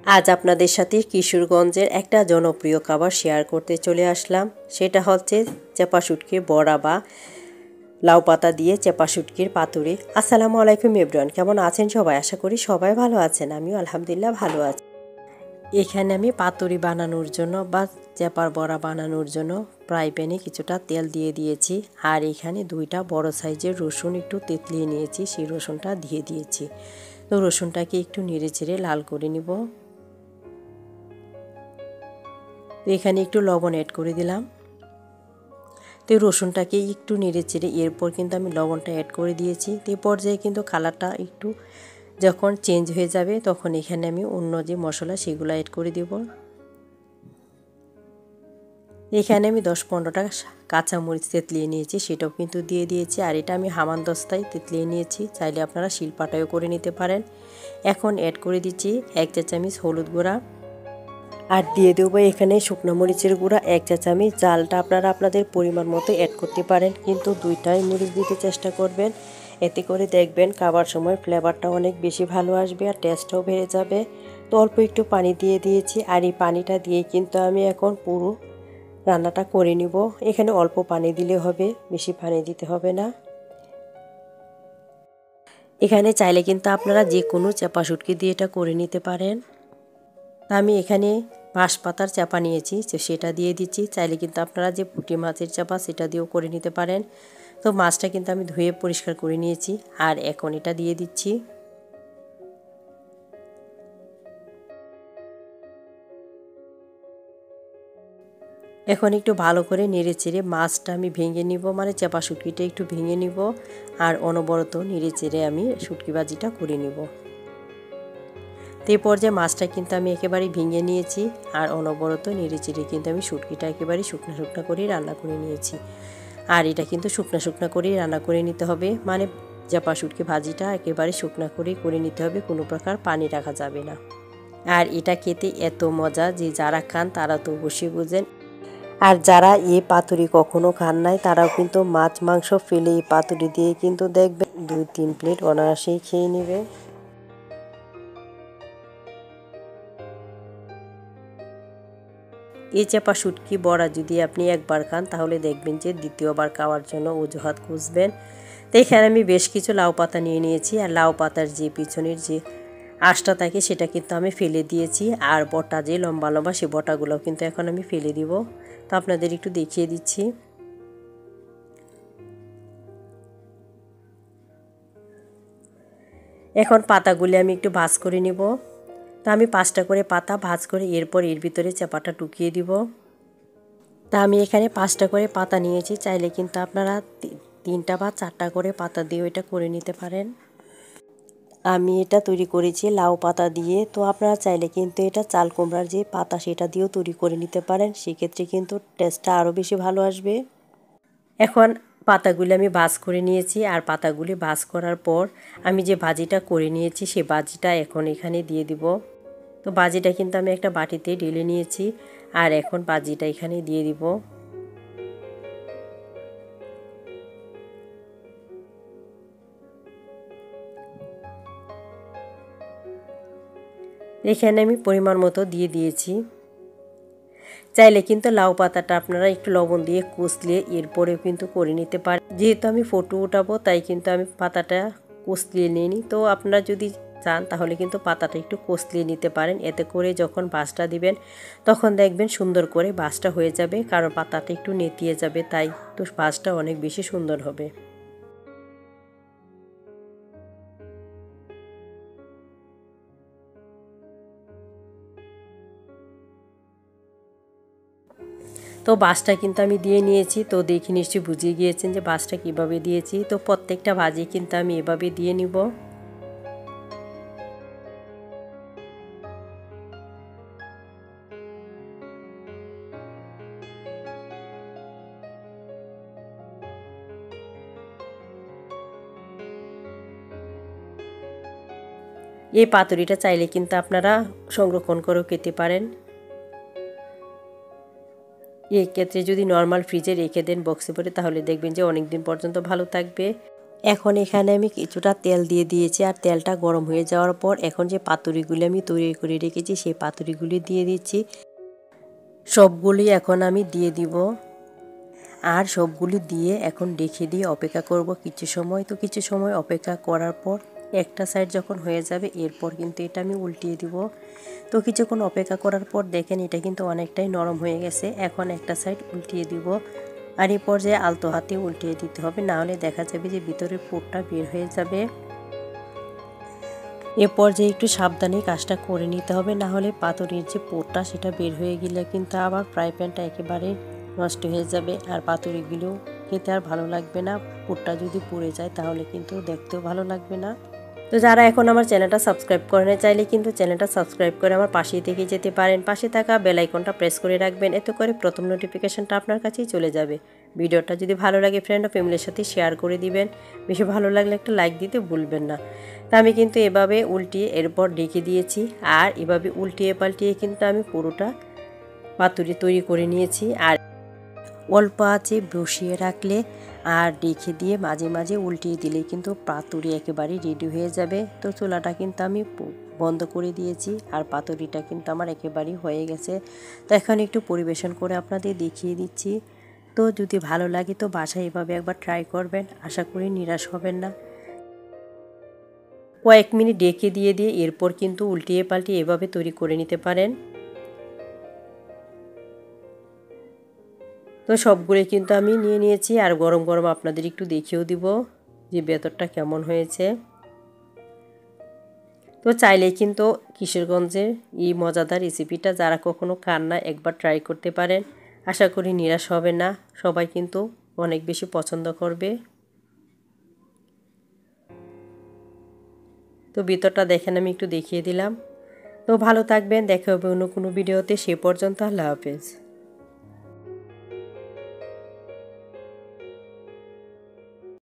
আজ আপনাদের সাথে কিশোরগঞ্জের একটা জনপ্রিয় খাবার শেয়ার করতে চলে আসলাম। সেটা হচ্ছে চেপা শুটকির বড়া বা লাউ পাতা দিয়ে চেপা শুটকির পাতুরি। আসসালামু আলাইকুম এভরিওয়ান, কেমন আছেন সবাই? আশা করি সবাই ভালো আছেন। আমিও আলহামদুলিল্লাহ ভালো আছি। এখানে আমি পাতুরি বানানোর জন্য বা চেপার বড়া বানানোর জন্য ফ্রাই প্যানে কিছুটা তেল দিয়ে দিয়েছি। আর এখানে 2টা বড় সাইজের রসুন একটু তেঁতলিয়ে নিয়েছি, সেই রসুনটা দিয়ে দিয়েছি। তো রসুনটাকে একটু নেড়ে চেড়ে লাল করে নিব। তো এখানে একটু লবণ অ্যাড করে দিলাম। তো রসুনটাকে একটু নেড়ে চেড়ে এরপর কিন্তু আমি লবণটা অ্যাড করে দিয়েছি। তো এই পর্যায়ে কিন্তু কালারটা একটু যখন চেঞ্জ হয়ে যাবে তখন এখানে আমি অন্য যে মশলা সেগুলো অ্যাড করে দেব। এখানে আমি 10-15টা কাঁচামরিচ তেঁতলিয়ে নিয়েছি, সেটাও কিন্তু দিয়ে দিয়েছি। আর এটা আমি হামানদস্তায় তেঁতলিয়ে নিয়েছি, চাইলে আপনারা শিলপাটায়ও করে নিতে পারেন। এখন অ্যাড করে দিচ্ছি 1 চা চামচ হলুদ গুঁড়া। আর দিয়ে দেবো এখানে শুকনো মরিচের গুঁড়া 1 চা চামচ। জালটা আপনারা আপনাদের পরিমাণ মতো অ্যাড করতে পারেন, কিন্তু 2টাই মরিচ দিতে চেষ্টা করবেন। এতে করে দেখবেন খাবার সময় ফ্লেভারটা অনেক বেশি ভালো আসবে আর টেস্টটাও বেড়ে যাবে। তো অল্প একটু পানি দিয়ে দিয়েছি, আর এই পানিটা দিয়ে কিন্তু আমি এখন পুরো রান্নাটা করে নিব। এখানে অল্প পানি দিলে হবে, বেশি পানি দিতে হবে না। এখানে চাইলে কিন্তু আপনারা যে কোনো চাপা শুটকি দিয়ে এটা করে নিতে পারেন। আমি এখানে বাঁশ পাতার চাপা নিয়েছি, তো সেটা দিয়ে দিচ্ছি। চাইলে কিন্তু আপনারা যে পুঁটি মাছের চাপা সেটা দিয়েও করে নিতে পারেন। তো মাছটা কিন্তু আমি ধুয়ে পরিষ্কার করে নিয়েছি, আর এখন এটা দিয়ে দিচ্ছি। এখন একটু ভালো করে নেড়ে চেড়ে মাছটা আমি ভেঙে নিব, মানে চাপা শুটকিটা একটু ভেঙে নিব। আর অনবরত নেড়ে চেড়ে আমি শুটকি ভাজিটা করে নিব। তো এই পর্যায়ে মাছটা কিন্তু আমি একেবারে ভেঙে নিয়েছি, আর অনবরত নেড়ে চেড়ে কিন্তু আমি শুটকিটা একেবারে শুকনো শুকনো করে রান্না করে নিয়েছি। আর এটা কিন্তু শুকনো শুকনো করেই রান্না করে নিতে হবে, মানে চাপা শুটকি ভাজিটা একেবারে শুকনো করেই করে নিতে হবে, কোনো প্রকার পানি রাখা যাবে না। আর এটা খেতে এত মজা যে যারা খান তারা তো অবশ্যই বুঝেন। আর যারা এই পাতুরি কখনো খান নাই তারাও কিন্তু মাছ মাংস ফেলে এই পাতুরি দিয়ে কিন্তু দেখবেন 2-3 প্লেট অনায়াসেই খেয়ে নেবে। এই চাপা শুটকি বড়া যদি আপনি একবার খান তাহলে দেখবেন যে দ্বিতীয়বার খাওয়ার জন্য অজুহাত খুঁজবেন। তো এখানে আমি বেশ কিছু লাউ পাতা নিয়ে নিয়েছি, আর লাউ পাতার যে পিছনের যে আঁশটা থাকে সেটা কিন্তু আমি ফেলে দিয়েছি। আর বটা যে লম্বা লম্বা সে বটাগুলো কিন্তু এখন আমি ফেলে দিব। তো আপনাদের একটু দেখিয়ে দিচ্ছি। এখন পাতাগুলি আমি একটু ভাজ করে নিব। তো আমি 5টা করে পাতা ভাজ করে এরপর এর ভিতরে চাপাটা ঢুকিয়ে দিব। তা আমি এখানে 5টা করে পাতা নিয়েছি, চাইলে কিন্তু আপনারা 3টা বা 4টা করে পাতা দিয়ে এটা করে নিতে পারেন। আমি এটা তৈরি করেছি লাউ পাতা দিয়ে, তো আপনারা চাইলে কিন্তু এটা চাল কুমড়ার যে পাতা সেটা দিয়েও তৈরি করে নিতে পারেন, সেক্ষেত্রে কিন্তু টেস্টটা আরও বেশি ভালো আসবে। এখন পাতাগুলি আমি ভাজ করে নিয়েছি, আর পাতাগুলি ভাজ করার পর আমি যে ভাজিটা করে নিয়েছি সেই ভাজিটা এখন এখানে দিয়ে দিব। তো ভাজিটা কিন্তু আমি একটা বাটিতে ঢেলে নিয়েছি, আর এখন ভাজিটা এখানে দিয়ে দিব। এখানে আমি পরিমাণ মতো দিয়ে দিয়েছি। চাইলে কিন্তু লাউ পাতাটা আপনারা একটু লবণ দিয়ে কুচলিয়ে এরপরেও কিন্তু করে নিতে পারেন। যেহেতু আমি ফটো উঠাবো তাই কিন্তু আমি পাতাটা কুচলিয়ে নিইনি। তো আপনারা যদি চান তাহলে কিন্তু পাতাটা একটু কচলিয়ে নিতে পারেন, এতে করে যখন ভাজটা দিবেন তখন দেখবেন সুন্দর করে ভাজটা হয়ে যাবে, কারণ পাতাটা একটু নেতিয়ে যাবে, তাই তো ভাজটা অনেক বেশি সুন্দর হবে। তো বাসটা কিন্তু আমি দিয়ে নিয়েছি। তো দেখে নিশ্চয়ই বুঝিয়ে গিয়েছেন যে বাসটা কিভাবে দিয়েছি। তো প্রত্যেকটা ভাজি কিন্তু আমি এভাবে দিয়ে নিব। এই পাতুরিটা চাইলে কিন্তু আপনারা সংরক্ষণ করেও খেতে পারেন। এই ক্ষেত্রে যদি নর্মাল ফ্রিজে রেখে দেন বক্সে ভরে, তাহলে দেখবেন যে অনেক দিন পর্যন্ত ভালো থাকবে। এখন এখানে আমি কিছুটা তেল দিয়ে দিয়েছি, আর তেলটা গরম হয়ে যাওয়ার পর এখন যে পাতুরিগুলি আমি তৈরি করে রেখেছি সেই পাতুরিগুলি দিয়ে দিচ্ছি। সবগুলি এখন আমি দিয়ে দিব, আর সবগুলি দিয়ে এখন রেখে দিয়ে অপেক্ষা করব কিছু সময়। তো কিছু সময় অপেক্ষা করার পর একটা সাইড যখন হয়ে যাবে এরপর কিন্তু এটা আমি উল্টিয়ে দিব। তো কিছুক্ষণ অপেক্ষা করার পর দেখেন এটা কিন্তু অনেকটাই নরম হয়ে গেছে। এখন একটা সাইড উল্টিয়ে দিব, আর এই পর্যায়ে আলতো হাতে উল্টিয়ে দিতে হবে, না হলে দেখা যাবে যে ভিতরের পুরটা বের হয়ে যাবে। এ পর্যায়ে একটু সাবধানে কাজটা করে নিতে হবে, না হলে পাতুরির যে পুরটা সেটা বের হয়ে গেলে কিন্তু আবার ফ্রাই প্যানটা একেবারে নষ্ট হয়ে যাবে, আর পাতুরিগুলো খেতে আর ভালো লাগবে না। পুরটা যদি পুড়ে যায় তাহলে কিন্তু দেখতেও ভালো লাগবে না। তো যারা এখন আমার চ্যানেলটা সাবস্ক্রাইব করে না চাইলে কিন্তু চ্যানেলটা সাবস্ক্রাইব করে আমার পাশেই থেকে যেতে পারেন। পাশে থাকা বেল আইকনটা প্রেস করে রাখবেন, এতে করে প্রথম নোটিফিকেশনটা আপনার কাছেই চলে যাবে। ভিডিওটা যদি ভালো লাগে ফ্রেন্ড ও ফ্যামিলির সাথে শেয়ার করে দিবেন, বেশি ভালো লাগলে একটা লাইক দিতে ভুলবেন না। তা আমি কিন্তু এভাবে উল্টিয়ে এরপর ঢেকে দিয়েছি, আর এভাবে উল্টিয়ে পাল্টিয়ে কিন্তু আমি পুরোটা পাতুরি তৈরি করে নিয়েছি। আর অল্প আঁচে বসিয়ে রাখলে আর রেখে দিয়ে মাঝে মাঝে উল্টিয়ে দিলেই কিন্তু পাতুরি একেবারে রেডি হয়ে যাবে। তো চুলাটা কিন্তু আমি বন্ধ করে দিয়েছি, আর পাতুরিটা কিন্তু আমার একেবারেই হয়ে গেছে। তো এখন একটু পরিবেশন করে আপনাদের দেখিয়ে দিচ্ছি। তো যদি ভালো লাগে তো বাসায় এভাবে একবার ট্রাই করবেন, আশা করি নিরাশ হবেন না। কয়েক মিনিট ঢেকে দিয়ে এরপর কিন্তু উল্টিয়ে পাল্টিয়ে এভাবে তৈরি করে নিতে পারেন। তো সবগুলো কিন্তু আমি নিয়ে নিয়েছি, আর গরম গরম আপনাদের একটু দেখিয়েও দিব যে ভেতরটা কেমন হয়েছে। তো চাইলেই কিন্তু কিশোরগঞ্জের এই মজাদার রেসিপিটা যারা কখনো খান না একবার ট্রাই করতে পারেন, আশা করি নিরাশ হবে না, সবাই কিন্তু অনেক বেশি পছন্দ করবে। তো ভিতরটা দেখেন আমি একটু দেখিয়ে দিলাম। তো ভালো থাকবেন, দেখা হবে অন্য কোনো ভিডিওতে, সে পর্যন্ত আল্লাহ হাফেজ।